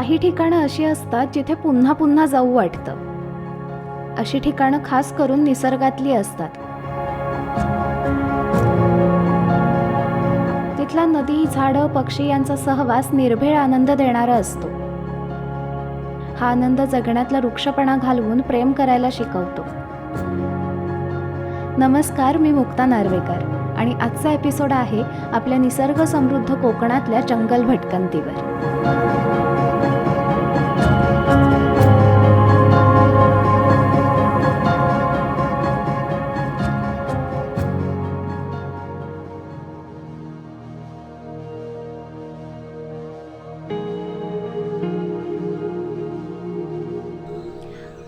काही ठिकाणं अशी असतात जिथे पुन्हा पुन्हा जाऊ वाटतं. अशी ठिकाणं खास करून निसर्गातली असतात. तिथला नदी, झाडं, पक्षी यांचा सहवास निर्भेळ आनंद देणारा असतो. हा आनंद जगण्यातला वृक्षपणा घालवून प्रेम करायला शिकवतो. नमस्कार, मी मुक्ता नार्वेकर आणि आजचा एपिसोड आहे आपल्या निसर्ग समृद्ध कोकणातल्या जंगल भटकंतीवर.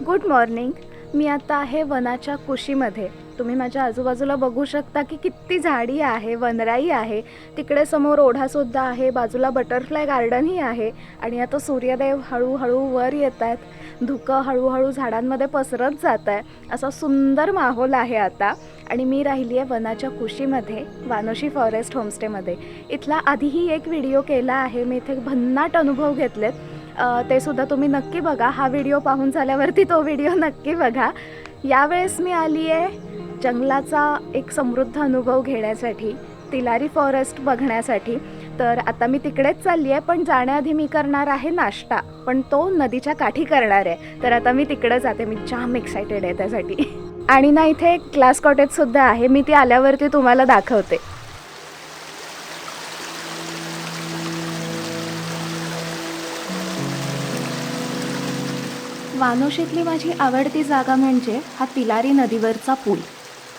Good morning. मी आता आहे वनाच्या कुशीमध्ये. तुम्ही माझ्या आजूबाजूला बघू शकता की किती झाडी आहे, वनराई आहे. तिकडे समोर ओढासुद्धा आहे, बाजूला बटरफ्लाय गार्डनही आहे. आणि आता सूर्यदेव हळूहळू वर येत आहेत. धुकं हळूहळू झाडांमध्ये पसरत जात आहे. असा सुंदर माहोल आहे आता. आणि मी राहिली आहे वनाच्या कुशीमध्ये, वानोशी फॉरेस्ट होमस्टेमध्ये. इथला आधीही एक व्हिडिओ केला आहे. मी इथे भन्नाट अनुभव घेतलेत. ते सुद्धा तुम्ही नक्की बघा. हा व्हिडिओ पाहून झाल्यावरती तो व्हिडिओ नक्की बघा. यावेळेस मी आली आहे जंगलाचा एक समृद्ध अनुभव घेण्यासाठी, तिलारी फॉरेस्ट बघण्यासाठी. तर आता मी तिकडेच चालली आहे, पण जाण्याआधी मी करणार आहे नाश्ता, पण तो नदीच्या काठी करणार आहे. तर आता मी तिकडे जाते. मी जाम एक्सायटेड आहे त्यासाठी. आणि ना इथे एक ग्लास कॉटेजसुद्धा आहे. मी ती आल्यावरती तुम्हाला दाखवते. वानोशीतली माझी आवडती जागा म्हणजे हा तिलारी नदीवरचा पूल.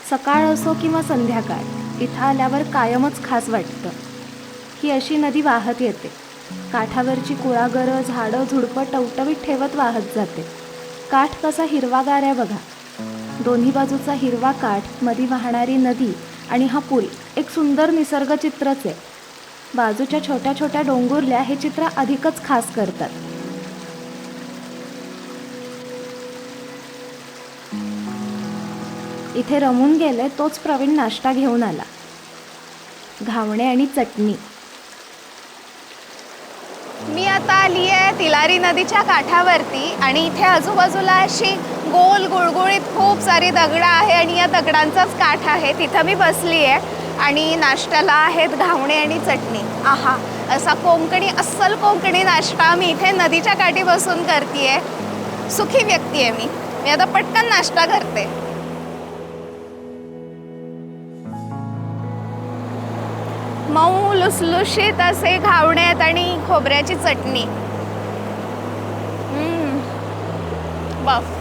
सकाळ असो किंवा संध्याकाळ, इथं आल्यावर कायमच खास वाटतं. ही अशी नदी वाहत येते. काठावरची कुळागरं, झाडं, झुडपं टवटवीत ठेवत वाहत जाते. काठ कसा हिरवागार आहे बघा. दोन्ही बाजूचा हिरवा काठ, मध्ये वाहणारी नदी आणि हा पूल एक सुंदर निसर्गचित्रच आहे. बाजूच्या छोट्या छोट्या डोंगुरल्या हे चित्र अधिकच खास करतात. इथे रमून गेले तोच प्रवीण नाश्ता घेऊन आला. घावणे आणि चटणी. मी आता आली आहे तिलारी नदीच्या काठावरती आणि इथे आजूबाजूला अशी गोल गुळगुळीत खूप सारी दगडं आहे आणि या दगडांचाच काठ आहे. तिथं मी बसली आहे आणि नाश्त्याला आहेत घावणे आणि चटणी. आहा, असा कोकणी, अस्सल कोकणी नाश्ता मी इथे नदीच्या काठी बसून करते. सुखी व्यक्ती आहे मी आता पटकन नाश्ता करते. मऊ लुसलुशीत असे घावणे आहेत आणि खोबऱ्याची चटणी. बाफ.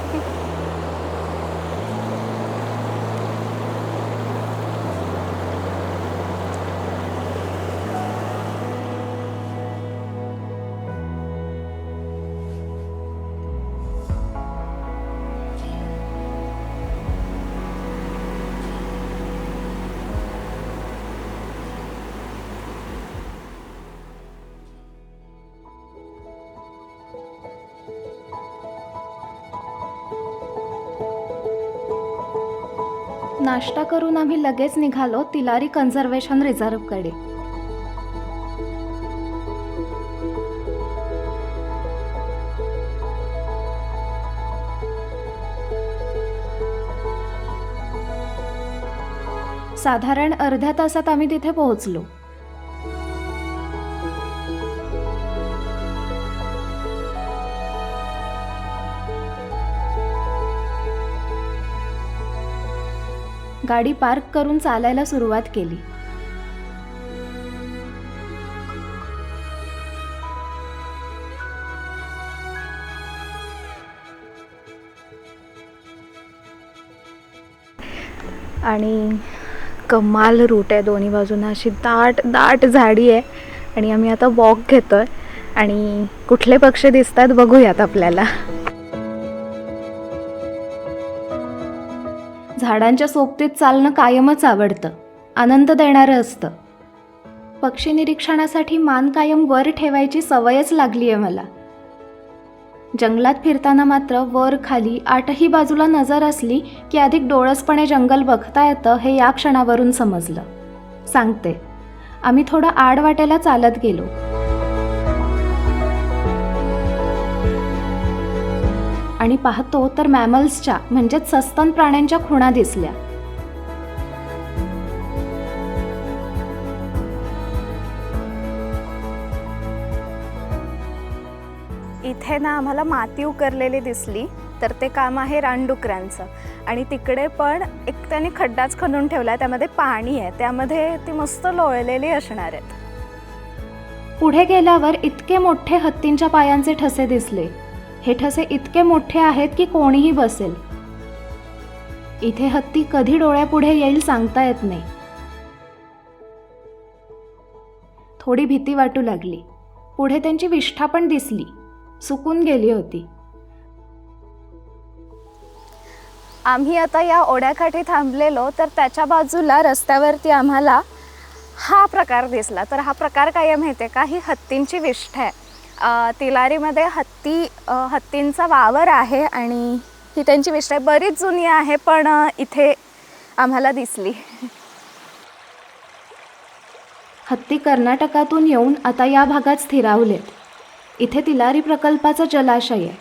नाश्ता करून आम्ही लगेच निघालो तिलारी कन्झर्वेशन रिझर्व्हकडे. साधारण अर्ध्या तासात आम्ही तिथे पोहोचलो. गाडी पार्क करून चालायला सुरुवात केली. आणि कमाल रूट आहे. दोन्ही बाजूंना अशी दाट दाट झाडी आहे आणि आम्ही आता वॉक घेतोय. आणि कुठले पक्षी दिसतात बघूयात आपल्याला. झाडांच्या सोबतीत चालणं कायमच आवडतं, आनंद देणारं असतं. पक्षी निरीक्षणासाठी मान कायम वर ठेवायची सवयच लागली आहे मला. जंगलात फिरताना मात्र वर खाली आठही बाजूला नजर असली की अधिक डोळसपणे जंगल बघता येतं हे या क्षणावरून समजलं. सांगते, आम्ही थोडं आडवाट्याला चालत गेलो. आणि पाहतो तर मॅमल्सच्या म्हणजेच सस्तन प्राण्यांच्या खुणा दिसल्या. इथे ना आम्हाला माती उकरलेली दिसली, तर ते काम आहे रानडुकरांचं. आणि तिकडे पण एक त्यांनी खड्डाच खणून ठेवला, त्यामध्ये पाणी आहे, त्यामध्ये ती मस्त लोळलेली असणार आहेत. पुढे गेल्यावर इतके मोठे हत्तींच्या पायांचे ठसे दिसले. हे ठसे इतके मोठे आहेत की कोणीही बसेल. इथे हत्ती कधी डोळ्यापुढे येईल सांगता येत नाही. थोडी भीती वाटू लागली. पुढे त्यांची विष्ठा पण दिसली, सुकून गेली होती. आम्ही आता या ओढ्याकाठी थांबलेलो, तर त्याच्या बाजूला रस्त्यावरती आम्हाला हा प्रकार दिसला. तर हा प्रकार काय आहे माहिती आहे का? ही हत्तींची विष्ठा आहे. तिलारीमध्ये हत्तींचा वावर आहे आणि ही त्यांची विष्ठा आहे. बरीच जुनी आहे, पण इथे आम्हाला दिसली. हत्ती कर्नाटकातून येऊन आता या भागात स्थिरावलेत. इथे तिलारी प्रकल्पाचा जलाशय आहे.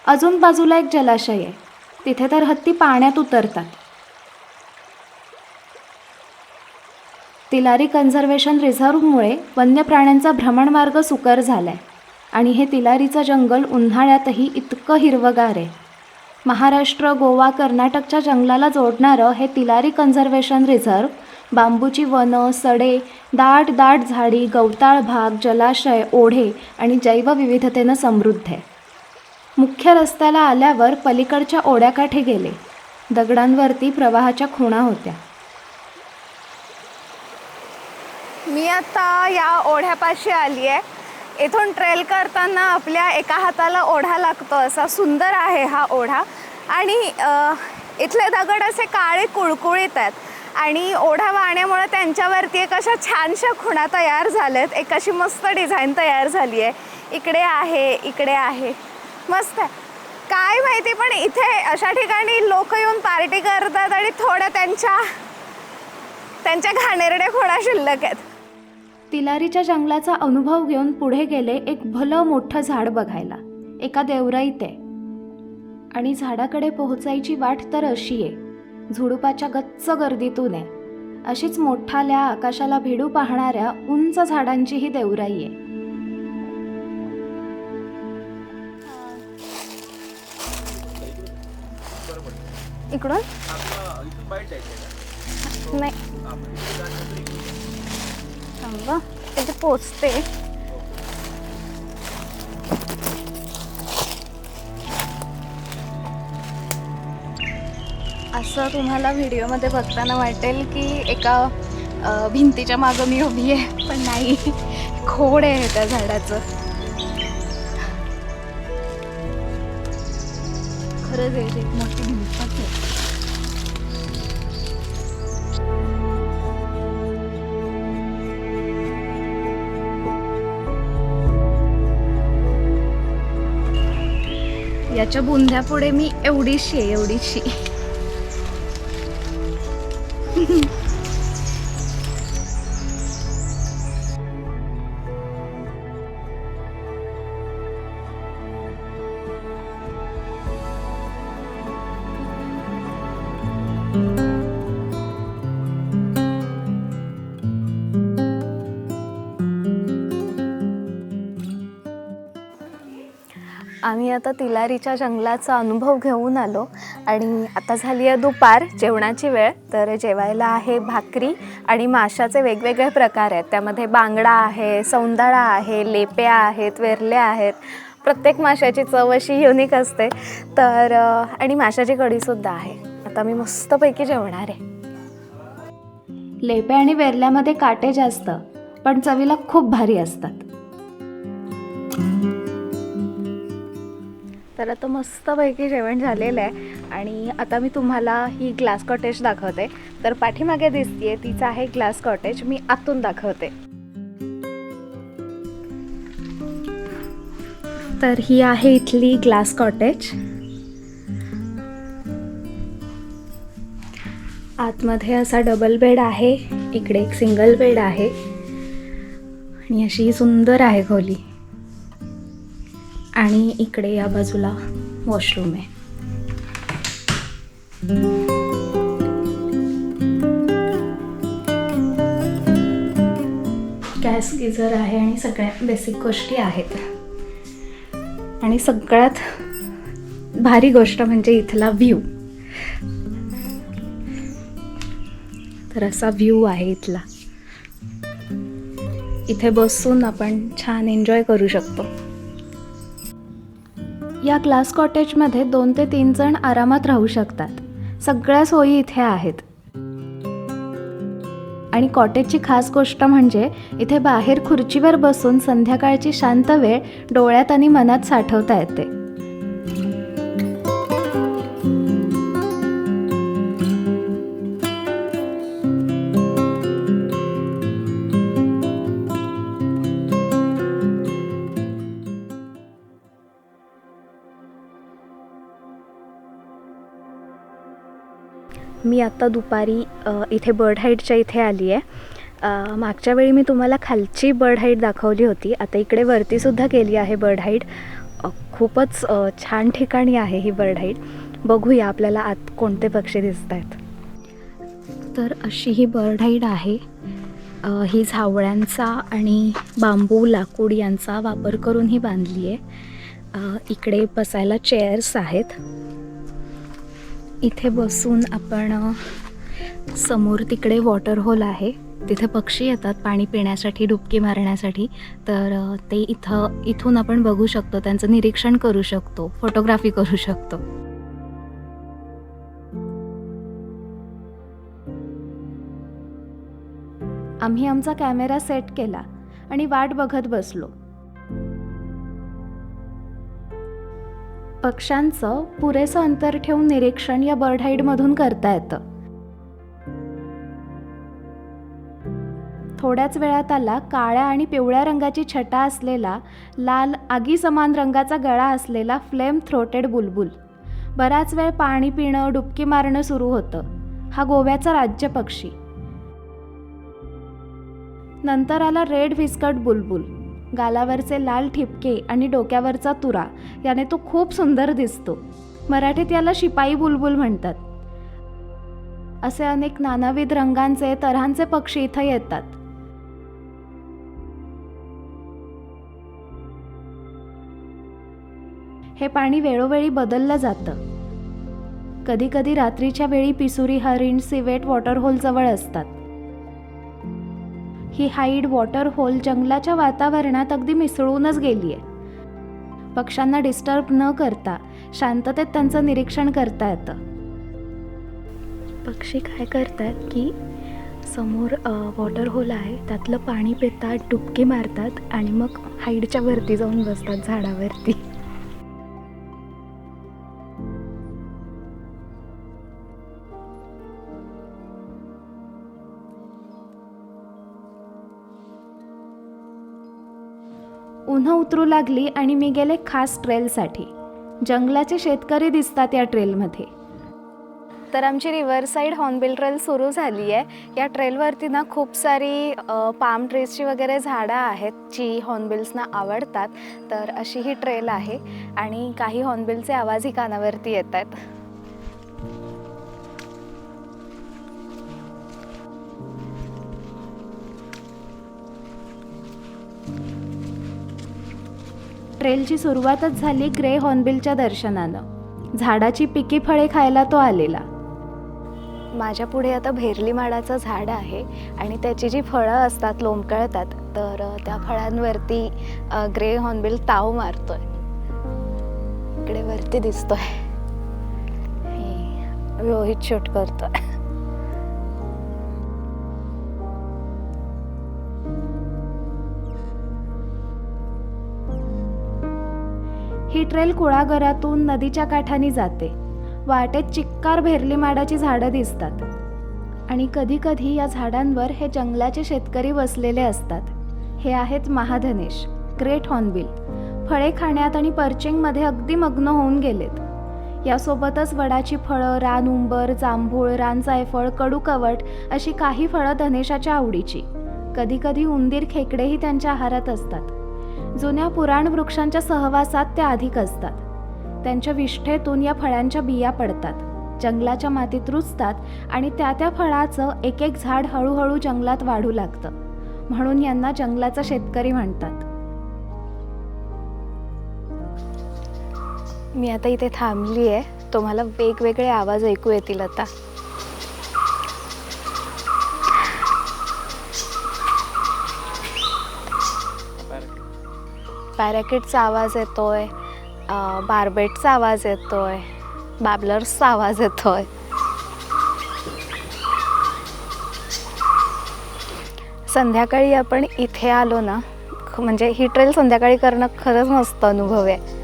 अजून बाजूला एक जलाशय आहे. तिथे तर हत्ती पाण्यात उतरतात. तिलारी कन्झर्वेशन रिझर्व्हमुळे वन्य प्राण्यांचा भ्रमणमार्ग सुकर झालाय आणि हे तिलारीचं जंगल उन्हाळ्यातही इतकं हिरवगार आहे. महाराष्ट्र, गोवा, कर्नाटकच्या जंगलाला जोडणारं हे तिलारी कन्झर्वेशन रिझर्व्ह बांबूची वनं, सडे, दाट दाट झाडी, गवताळ भाग, जलाशय, ओढे आणि जैवविविधतेनं समृद्ध आहे. मुख्य रस्त्याला आल्यावर पलीकडच्या ओढ्याकाठी गेले. दगडांवरती प्रवाहाच्या खुणा होत्या. मी आता या ओढ्यापाशी आली आहे. इथून ट्रेल करताना आपल्या एका हाताला ओढा लागतो, असा सुंदर आहे हा ओढा. आणि इथले दगड असे काळे कुळकुळीत आहेत आणि ओढा वाहण्यामुळे त्यांच्यावरती एक अशा छानशा खुणा तयार झाल्यात. एक अशी मस्त डिझाईन तयार झाली आहे. इकडे आहे, इकडे आहे, मस्त आहे. काय माहिती, पण इथे अशा ठिकाणी लोक येऊन पार्टी करतात आणि थोड्या त्यांच्या घाणेरड्या खुणा शिल्लक आहेत. तिलारीच्या जंगलाचा अनुभव घेऊन पुढे गेले एक भलं मोठं झाड बघायला. एका देवराईत आहे आणि झाडाकडे पोहोचायची वाट तर अशी आहे, झुडुपाच्या गच्च गर्दीतून आहे. अशीच मोठाल्या आकाशाला भिडू पाहणाऱ्या उंच झाडांची ही देवराई आहे. इकडून नाही थांबा, इथे पोचते. असं तुम्हाला व्हिडिओमध्ये बघताना वाटेल की एका भिंतीच्या मागं मी उभी आहे, पण नाही, खोड आहे त्या झाडाचं. खरंच आहे, एक मोठी भिंतच आहे. याच्या बुंध्यापुढे मी एवढीशी आहे, एवढीशी. आम्ही आता तिलारीच्या जंगलाचा अनुभव घेऊन आलो आणि आता झाली आहे दुपार, जेवणाची वेळ. तर जेवायला आहे भाकरी आणि माशाचे वेगवेगळे प्रकार आहेत. त्यामध्ये बांगडा आहे, सौंदाळा आहे, लेप्या आहेत, वेरल्या आहेत. प्रत्येक माशाची चव अशी युनिक असते. तर आणि माशाची कढीसुद्धा आहे. आता मी मस्तपैकी जेवणार आहे. लेप्या आणि वेरल्यामध्ये काटे जास्त, पण चवीला खूप भारी असतात. तर आता मस्तपैकी जेवण झालेलं आहे आणि आता मी तुम्हाला ही ग्लास कॉटेज दाखवते. तर पाठीमागे दिसतीये तीच आहे ग्लास कॉटेज. मी आतून दाखवते. तर ही आहे इथली ग्लास कॉटेज. आतमध्ये असा डबल बेड आहे, इकडे एक सिंगल बेड आहे आणि अशी सुंदर आहे खोली. आणि इकडे या बाजूला वॉशरूम आहे. गॅस गिझर आहे आणि सगळ्या बेसिक गोष्टी आहेत. आणि सगळ्यात भारी गोष्ट म्हणजे इथला व्ह्यू. तर असा व्ह्यू आहे इथला. इथे बसून आपण छान एन्जॉय करू शकतो. या ग्लास कॉटेजमध्ये 2 ते 3 जण आरामात राहू शकतात. सगळ्या सोयी इथे आहेत. आणि कॉटेजची खास गोष्ट म्हणजे इथे बाहेर खुर्चीवर बसून संध्याकाळची शांत वेळ डोळ्यात आणि मनात साठवता येते. मी आत्ता दुपारी इथे बर्ड हाईटच्या इथे आली आहे. मागच्या वेळी मी तुम्हाला खालची बर्ड हाईट दाखवली होती. आता इकडे वरतीसुद्धा केली आहे बर्ड हाईट. खूपच छान ठिकाणी आहे ही बर्ड हाईट. बघूया आपल्याला आत कोणते पक्षी दिसत आहेत. तर अशी ही बर्ड हाईट आहे. ही झावळ्यांचा आणि बांबू लाकूड यांचा वापर करून ही बांधली आहे. इकडे बसायला चेअर्स आहेत. इथे बसून आपण समोर तिकडे वॉटर होल आहे. तिथे पक्षी येतात पाणी पिण्यासाठी, डुबकी मारण्यासाठी. तर ते इथून आपण बघू शकतो, त्यांचं निरीक्षण करू शकतो, फोटोग्राफी करू शकतो. आम्ही आमचा कॅमेरा सेट केला आणि वाट बघत बसलो. पक्ष्यांचं पुरेसं अंतर ठेवून निरीक्षण या बर्ड हाईटमधून करता येतं. थोड्याच वेळात आला काळ्या आणि पिवळ्या रंगाची छटा असलेला, लाल आगी समान रंगाचा गळा असलेला फ्लेम थ्रोटेड बुलबुल. बराच वेळ पाणी पिणं, डुबकी मारणं सुरू होतं. हा गोव्याचा राज्य पक्षी. नंतर आला रेड व्हिस्कर्ड बुलबुल. गालावरचे लाल ठिपके आणि डोक्यावरचा तुरा याने तो खूप सुंदर दिसतो. मराठीत याला शिपाई बुलबुल म्हणतात. असे अनेक नानाविध रंगांचे, तऱ्हांचे पक्षी इथं येतात. हे पाणी वेळोवेळी बदललं जातं. कधी कधी रात्रीच्या वेळी पिसुरी हरिण, सिवेट वॉटर होल जवळ असतात. ही हाईड वॉटर होल जंगलाच्या वातावरणात अगदी मिसळूनच गेली आहे. पक्ष्यांना डिस्टर्ब न करता शांततेत त्यांचं निरीक्षण करता येतं. पक्षी काय करतात की समोर वॉटर होल आहे, त्यातलं पाणी पितात, डुबकी मारतात आणि मग हाईडच्या वरती जाऊन बसतात झाडावरती. उन्हं उतरू लागली आणि मी गेले खास ट्रेलसाठी. जंगलाचे शेतकरी दिसतात या ट्रेलमध्ये. तर आमची रिव्हरसाईड हॉर्नबिल ट्रेल सुरू झाली आहे. या ट्रेलवरती ना खूप सारी पाम ट्रीजची वगैरे झाडं आहेत जी हॉर्नबिल्सना आवडतात. तर अशी ही ट्रेल आहे आणि काही हॉर्नबिलचे आवाजही कानावरती येत आहेत. ट्रेलची सुरुवातच झाली ग्रे हॉर्नबिलच्या दर्शनानं. झाडाची पिकी फळे खायला तो आलेला. माझ्या पुढे आता भेरली माडाचं झाड आहे आणि त्याची जी फळं असतात लोंबकळतात, तर त्या फळांवरती ग्रे हॉर्नबिल ताव मारतोय. इकडे वरती दिसतोय, रोहित शूट करतोय. ही ट्रेल कुळागरातून नदीच्या काठानी जाते. वाटेत चिक्कार भेरली माडाची झाडं दिसतात आणि कधी कधी या झाडांवर हे जंगलाचे शेतकरी बसलेले असतात. हे आहेत महाधनेश, ग्रेट हॉर्नबिल. फळे खाण्यात आणि पर्चिंगमध्ये अगदी मग्न होऊन गेलेत. यासोबतच वडाची फळं, रान उंबर, जांभूळ, रान जायफळ, कडू कवट अशी काही फळं धनेशाच्या आवडीची. कधी कधी उंदीर, खेकडेही त्यांच्या आहारात असतात. जुन्या पुराण वृक्षांच्या सहवासात त्या अधिक असतात. त्यांच्या विष्ठेतून या फळांच्या बिया पडतात. जंगलाच्या मातीत रुजतात आणि त्या फळाचं एक एक झाड हळूहळू जंगलात वाढू लागतं. म्हणून यांना जंगलाचा शेतकरी म्हणतात. मी आता इथे थांबली आहे. तुम्हाला वेगवेगळे आवाज ऐकू येतील आता. पॅराकिटचा आवाज येतोय, बार्बेटचा आवाज येतोय, बॅबलर्सचा आवाज येतोय. संध्याकाळी आपण इथे आलो ना, म्हणजे ही ट्रेल संध्याकाळी करणं खरंच मस्त अनुभव आहे.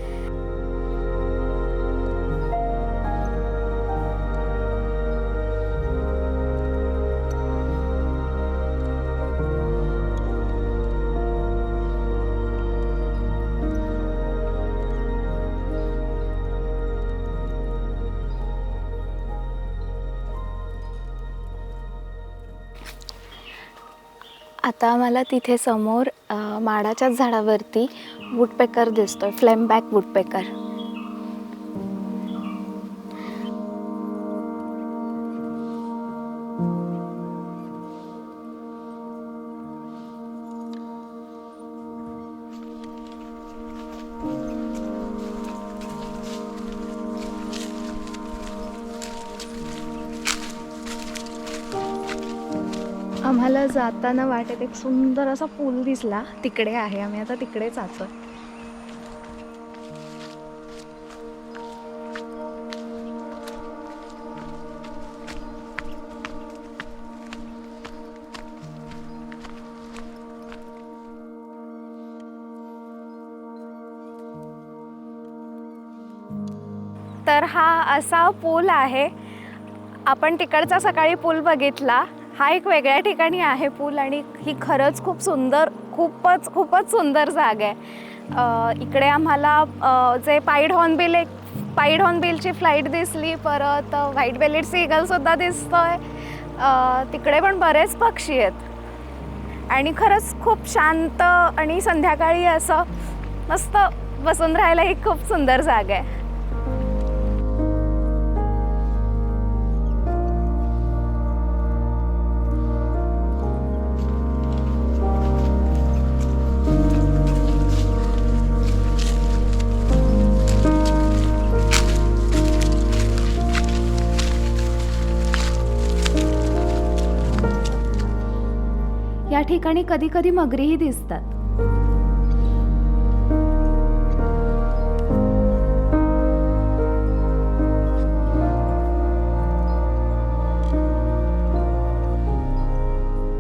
आता मला तिथे समोर माडाच्याच झाडावरती वूडपेकर दिसतोय, फ्लेमबॅक वूडपेकर. आम्हाला जाताना वाटेत एक सुंदर असा पूल दिसला, तिकडे आहे. आम्ही आता तिकडे जातोय. तर हा असा पूल आहे. आपण तिकडचा सकाळी पूल बघितला. हा एक वेगळ्या ठिकाणी आहे पूल आणि ही खरंच खूप सुंदर, खूपच सुंदर जागा आहे. इकडे आम्हाला जे पाईड हॉर्नबिलची फ्लाईट दिसली, परत व्हाईट बेलीड सीगलसुद्धा दिसतोय. तिकडे पण बरेच पक्षी आहेत आणि खरंच खूप शांत आणि संध्याकाळी असं मस्त बसून राहायला ही खूप सुंदर जागा आहे. या ठिकाणी कधी कधी मगरीही दिसतात.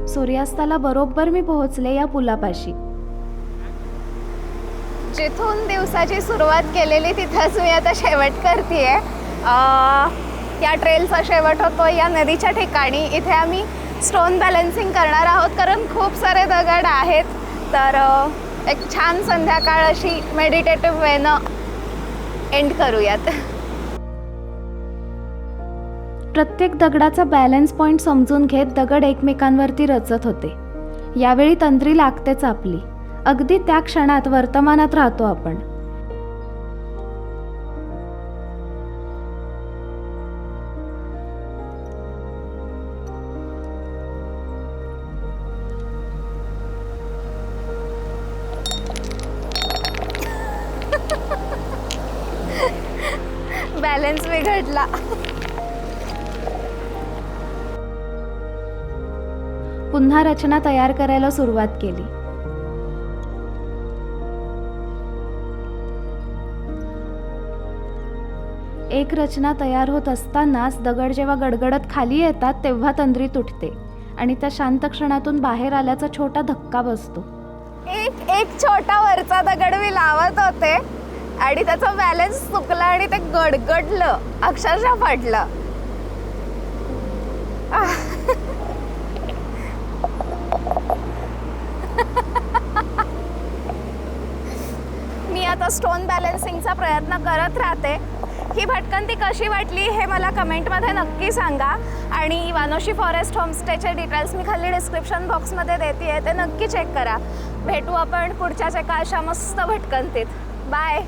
सूर्यास्ताला बरोबर मी पोहोचले या पुलापाशी. जिथून दिवसाची सुरुवात केलेली तिथंच मी आता शेवट करतेय. या ट्रेलचा शेवट होतो या नदीच्या ठिकाणी. इथे आम्ही स्टोन बॅलन्सिंग करणार आहोत कारण खूप सारे दगड आहेत. तर एक छान संध्याकाळ अशी मेडिटेटिव्ह वेनं एंड करूयात. प्रत्येक दगडाचा बॅलन्स पॉईंट समजून घेत दगड एकमेकांवरती रचत होते. यावेळी तंद्री लागतेच आपली. अगदी त्या क्षणात वर्तमानात राहतो आपण. बॅलन्स बिघडला. पुन्हा रचना तयार करायला सुरुवात केली. एक रचना तयार होत असतानाच दगड जेव्हा गडगडत खाली येतात तेव्हा तंद्री तुटते आणि त्या शांत क्षणातून बाहेर आल्याचा छोटा धक्का बसतो. एक छोटा वरचा दगड मी लावत होते आणि त्याचा बॅलन्स चुकला आणि ते गडगडलं, अक्षरशः पडलं. मी आता स्टोन बॅलन्सिंगचा प्रयत्न करत राहते. ही भटकंती कशी वाटली हे मला कमेंटमध्ये नक्की सांगा. आणि वानोशी फॉरेस्ट होमस्टेचे डिटेल्स मी खाली डिस्क्रिप्शन बॉक्समध्ये देते, ते नक्की चेक करा. भेटू आपण पुढच्याच एका अशा मस्त भटकंतीत. बाय.